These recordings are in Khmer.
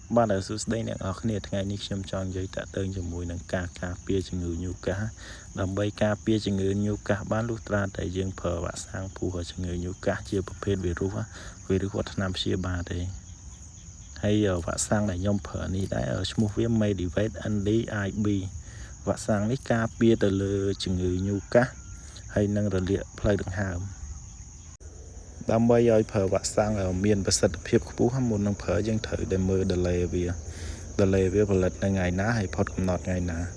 bạn ở số đây nè ở cái ngày ní xem chọn giấy tạ tên cho mùi nâng ca pia cho người nhu cá làm bay ca pia cho người nhu cá bán lúc ra tại dương phở và sang phù hợp cho người nhu cá chia một phê virus hoạt nam chia ba đây hay ở và sang này nhom phở ní đã ở smooth với made device anh đi IB và sang ní ca pia từ lừa cho người nhu cá hay nâng rồi liệt play đằng hàm đam bay ơi phở và sang ở miền bắc sật phiệp phú ham một nông phở dân thử để mưa đợt lệ vớiผลิตในngày ná hay phật cầm nọt ngày ná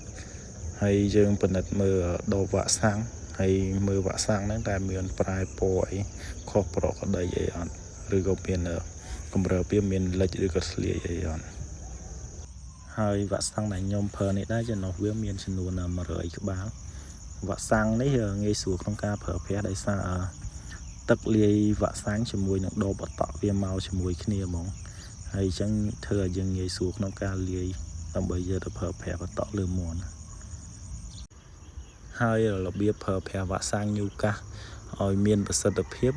hay dương ผลิต mưa đồ vạ sang hay mưa vạ sangนั้นแต่ miền prai poi ខុសប្រកក្តីអីអត់ឬក៏មានកម្រើពីមានលិចឬក៏ស្លៀកអីអត់ហើយវ៉ាក់សាំងដែលខ្ញុំប្រើនេះដែរចំណុះវាមានចំនួន100ក្បាលវ៉ាក់សាំងនេះងាយស្រួលក្នុងការប្រើប្រាស់ដោយសារទឹកលាយវ៉ាក់សាំងជាមួយនឹងដូបបតក់វាមកជាមួយគ្នាហ្មងហើយអញ្ចឹងធ្វើឲ្យយើងងាយស្រួលក្នុងការលាយដើម្បីយកទៅប្រើប្រាស់បតក់លើមាន់ហើយរបៀបប្រើប្រាស់វ៉ាក់សាំងញូកាសឲ្យមានប្រសិទ្ធភាព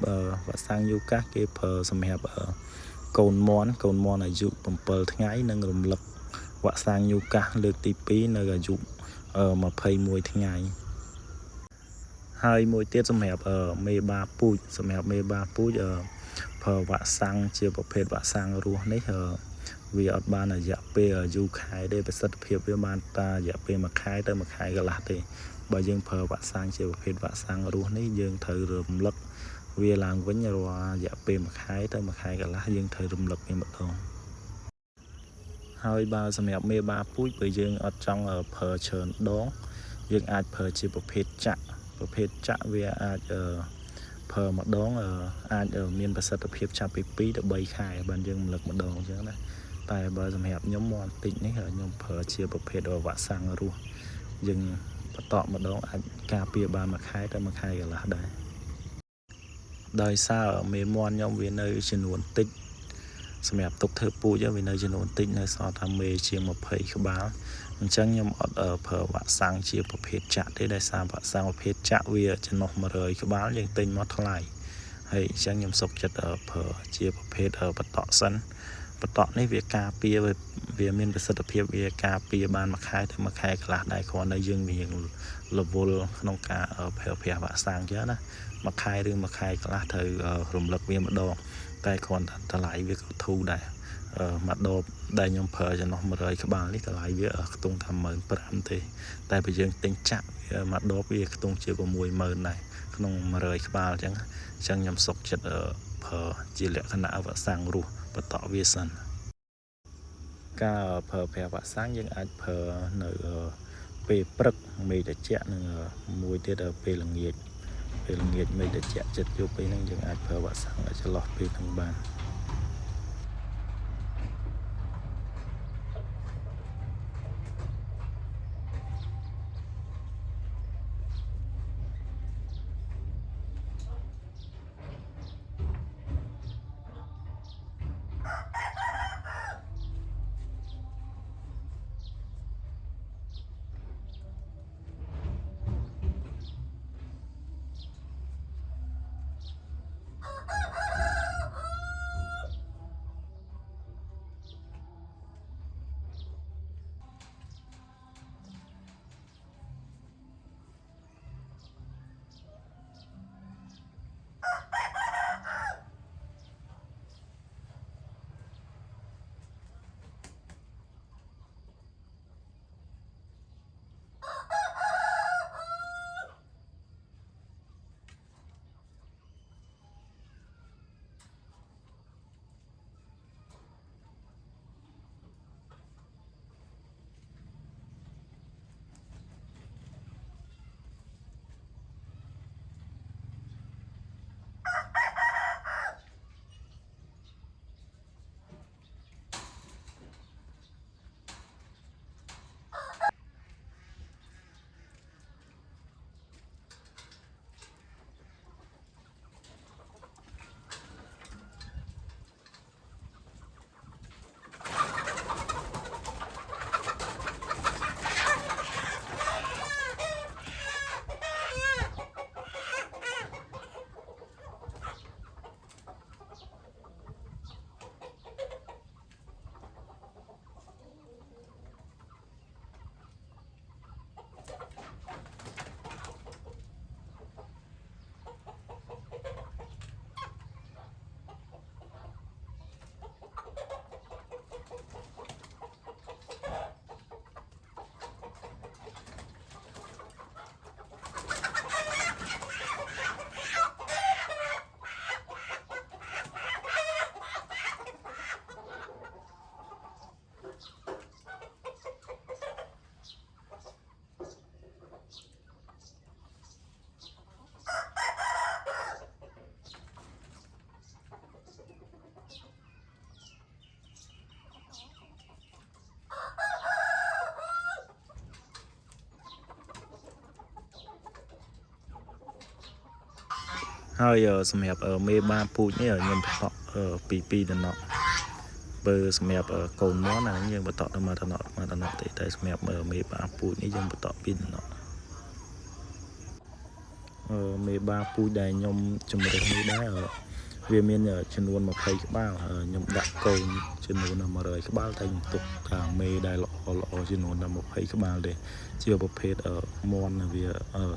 វ៉ាក់សាំងញូកាសគេប្រើសម្រាប់កូនមាន់អាយុ7ថ្ងៃនិងរំលឹកវ៉ាក់សាំងញូកាសលើកទី2នៅអាយុ21ថ្ងៃហើយមួយទៀតសម្រាប់មេបាពូជប្រើវ៉ាក់សាំងជាប្រភេទវ៉ាក់សាំងរស់នេះវាអត់បានរយៈពេលយូរខែទេប្រសិទ្ធភាពវាបានតារយៈពេល1ខែទៅ1ខែកន្លះទេបើយើងប្រើវ៉ាក់សាំងជាប្រភេទវ៉ាក់សាំងរស់នេះយើងត្រូវរំលឹកវាឡើងវិញរាល់រយៈពេល1ខែទៅ1ខែកន្លះយើងត្រូវរំលឹកវាម្ដងហើយបើសម្រាប់មេបាពូជបើយើងអត់ចង់ប្រើច្រើនដងយើងអាចប្រើជាប្រភេទចាក់វាអាចប្រើម្ដងអាចមានប្រសិទ្ធភាពចាប់ពី2ទៅ3ខែបានយើងរំលឹកម្ដងអញ្ចឹងណាតែបើសម្រាប់ខ្ញុំមកបន្តិចនេះខ្ញុំប្រើជាប្រភេទវ៉ាក់សាំងរស់យើងបន្តម្ដងអាចការពារបាន1ខែទៅ1ខែកន្លះដែរដោយសារមេមាន់ខ្ញុំវានៅចំនួនតិចសម្រាប់ទុកធ្វើពូជវានៅចំនួនតិចនៅសល់តែមេជាង20ក្បាលអញ្ចឹងខ្ញុំអត់ប្រើវ៉ាក់សាំងជាប្រភេទចាក់ទេដោយសារវ៉ាក់សាំងប្រភេទចាក់វាចំណុះ100ក្បាលយើងទិញមកថ្លៃហើយអញ្ចឹងខ្ញុំសុខចិត្តប្រើជាប្រភេទបតក់សិនបតក់នេះវាការពារវាមានប្រសិទ្ធភាពវាការពារបាន1ខែទៅ1ខែកន្លះដែរគ្រាន់តែយើងមានរវល់ក្នុងការប្រើប្រាស់វ៉ាក់សាំងអញ្ចឹងណា1ខែឬ1ខែកន្លះត្រូវរំលឹកវាម្ដងតែគ្រាន់តែតម្លៃវាក៏ធូរដែរមួយដបដែលខ្ញុំប្រើចំណុះ100ក្បាលនេះតម្លៃវាខ្ទង់តែ15,000ទេតែបើយើងទិញចាក់មួយដបវាខ្ទង់ជា60,000ដែរក្នុង100ក្បាលអញ្ចឹងខ្ញុំសុខចិត្តប្រើជាលក្ខណៈវ៉ាក់សាំងរស់បន្តវាសិនការប្រើប្រាស់វ៉ាក់សាំងយើងអាចប្រើនៅពេលព្រឹកមេត្រជាក់និងមួយទៀតពេលល្ងាចមេត្រជាក់ចិត្តយប់ពេលហ្នឹងយើងអាចប្រើវ៉ាក់សាំងឲ្យចន្លោះពេលហ្នឹងបាន ហើយសម្រាប់មេបាពូជនេះខ្ញុំបន្តពីតំណក់បើសម្រាប់កូនមន់អានេះយើងបន្តទៅមកតំណក់តែសម្រាប់មេបាពូជនេះយើងបន្តពីតំណក់មេបាពូជដែលខ្ញុំជំរុញនេះដែរវាមានចំនួន20ក្បាលខ្ញុំដាក់កូនចំនួន100ក្បាលតែខ្ញុំទុកខាងមេដែលល្អចំនួន20ក្បាលទេជាប្រភេទមន់វា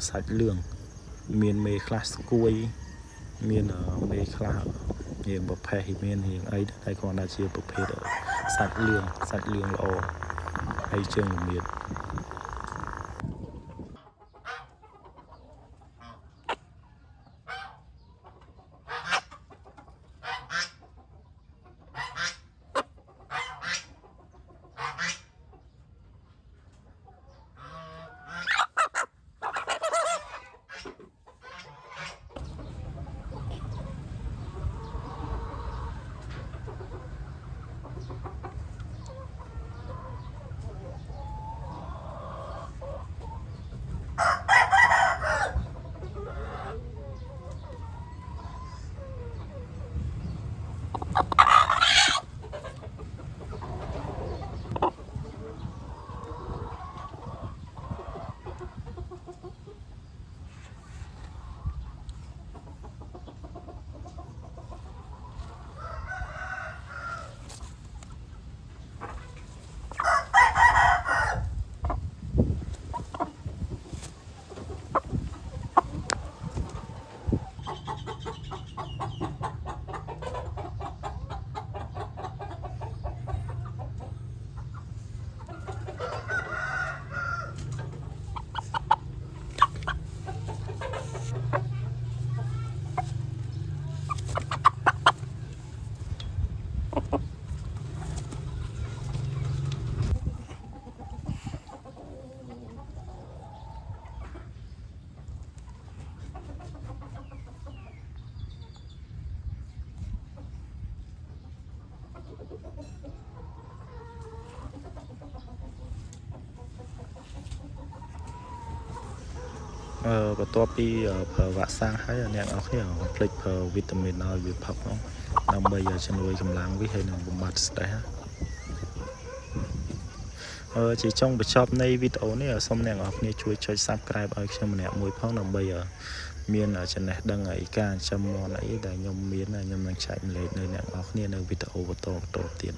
សាច់លឿងមានមេខ្លះស្គួយមានមេខ្លះរៀងប្រភេទមានរៀងអីតែគ្រាន់តែជាប្រភេទសាច់លឿងល្អហើយជើងល្មៀតបន្ទាប់ពីប្រើវ៉ាក់សាំងហើយអ្នកនរគ្នាកុំភ្លេចប្រើវីតាមីនឲ្យវាផឹកផងដើម្បីជំនួយកម្លាំងវាហើយនឹងបំបត្តិ stress ជាចុងបញ្ចប់នៃវីដេអូនេះសូមអ្នកនរគ្នាជួយចុច Subscribe ឲ្យខ្ញុំម្នាក់មួយផងដើម្បីមានចំណេះដឹងអីការចាំមន់អីដែលខ្ញុំមានខ្ញុំនឹងចែកម្លែកនៅអ្នកនរគ្នានៅវីដេអូបន្តទៀត